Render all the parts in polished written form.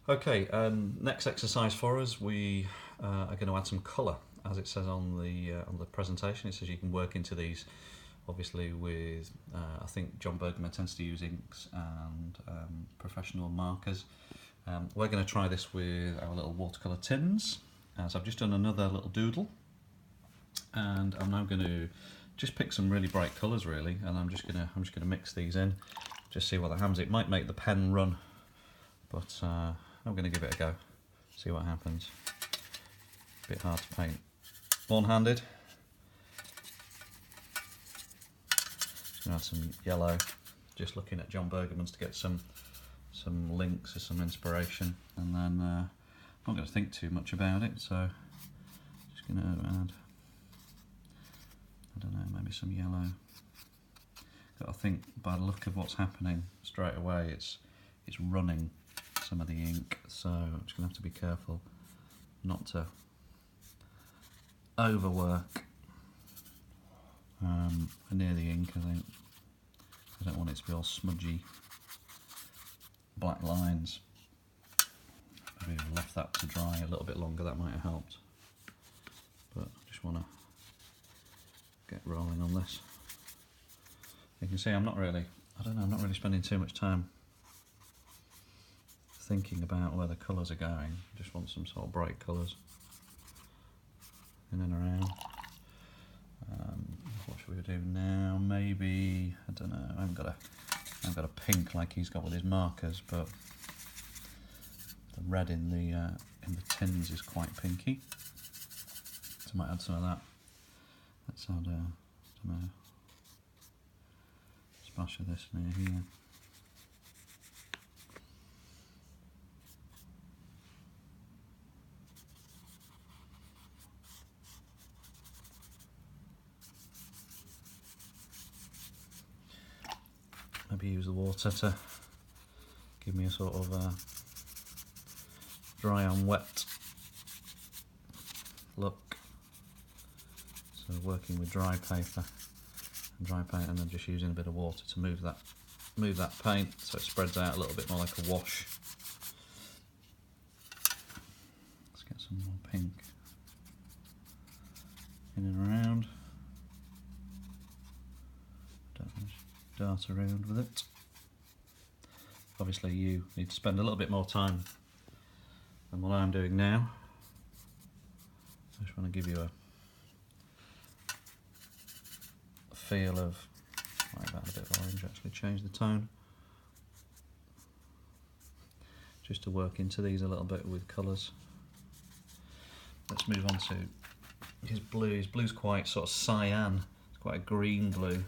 Okay, next exercise for us, we are going to add some colour. As it says on the presentation, it says you can work into these, obviously with, I think Jon Burgerman tends to use inks and professional markers. We're going to try this with our little watercolour tins. So I've just done another little doodle, and I'm now going to just pick some really bright colours really, and I'm just gonna mix these in, just see what that happens. It might make the pen run, but I'm going to give it a go, see what happens. A bit hard to paint one-handed. Just going to add some yellow, just looking at Jon Burgerman's to get some links or some inspiration, and then I'm not going to think too much about it, so just going to add, I don't know, maybe some yellow. But I think by the look of what's happening straight away, it's running some of the ink, so I'm just going to have to be careful not to overwork near the ink. I think I don't want it to be all smudgy black lines. Maybe I've left that to dry a little bit longer, that might have helped, but I just want to get rolling on this. You can see I'm not really spending too much time thinking about where the colours are going. I just want some sort of bright colours in and around. What should we do now? Maybe, I don't know, I haven't got a pink like he's got with his markers, but the red in the tins is quite pinky, so I might add some of that. Let's add I don't know, splash of this near here. Maybe use the water to give me a sort of dry on wet look. So working with dry paper and dry paint, and then just using a bit of water to move that paint so it spreads out a little bit more like a wash. Let's get some more pink in and around. Dart around with it. Obviously you need to spend a little bit more time than what I'm doing now. I just want to give you a feel of, might add a bit of orange, actually change the tone, just to work into these a little bit with colours. Let's move on to his blue. His blue's quite sort of cyan, it's quite a green blue,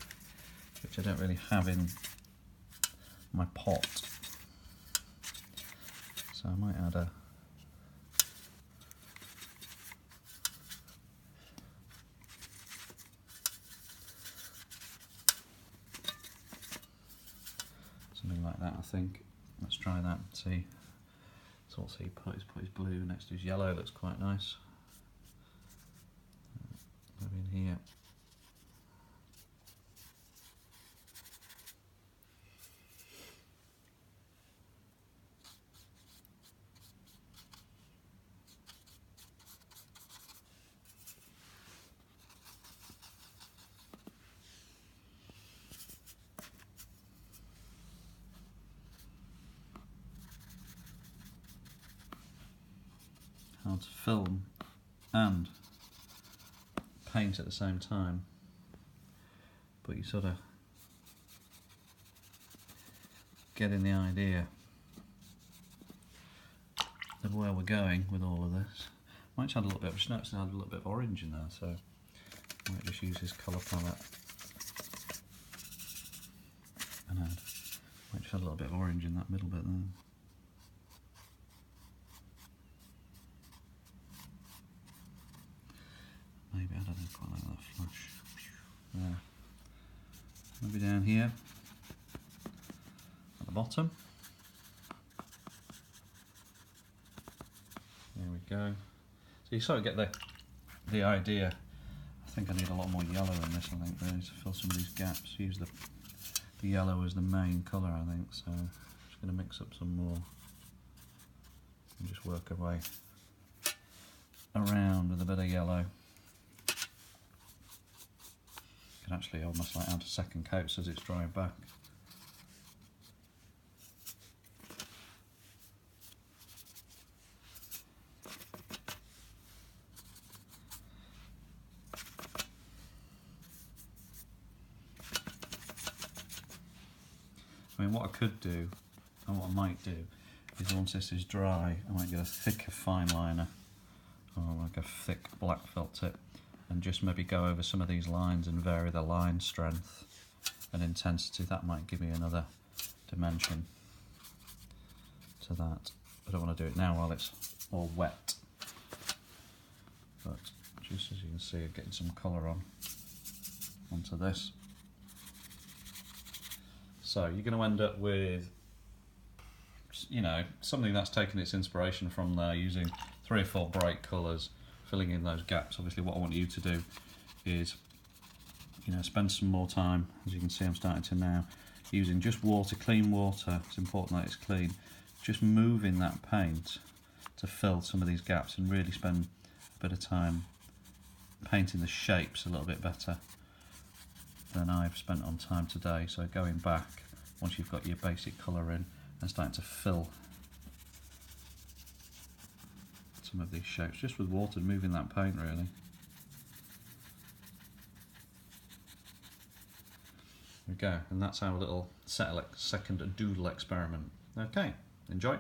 which I don't really have in my pot. So I might add something like that, I think. Let's try that and see. So he put his blue next to his yellow, looks quite nice. Maybe in here. How to film and paint at the same time, but you sort of getting the idea of where we're going with all of this. Might just add a little bit, I've just noticed I had a little bit of orange in there, so I might just use this colour palette and might just add a little bit of orange in that middle bit there. Maybe, I don't know, quite like that flash. There. Maybe down here at the bottom. There we go. So you sort of get the idea. I think I need a lot more yellow in this, I think, there, to fill some of these gaps. Use the yellow as the main colour, I think, so I'm just going to mix up some more. And just work our way around with a bit of yellow. You can actually almost like add a second coat as it's drying back. I mean, what I could do, and what I might do, is once this is dry, I might get a thicker fine liner, or like a thick black felt tip, and just maybe go over some of these lines and vary the line strength and intensity. That might give me another dimension to that. I don't want to do it now while it's all wet, but just as you can see, I'm getting some colour onto this. So you're going to end up with, you know, something that's taken its inspiration from there, using 3 or 4 bright colours, filling in those gaps. Obviously what I want you to do is, you know, spend some more time, as you can see I'm starting to now, using just water, clean water. It's important that it's clean. Just moving that paint to fill some of these gaps and really spend a bit of time painting the shapes a little bit better than I've spent on time today. So going back, once you've got your basic colour in, and starting to fill some of these shapes, just with water, moving that paint really. There we go, and that's our little second doodle experiment. Okay, enjoy.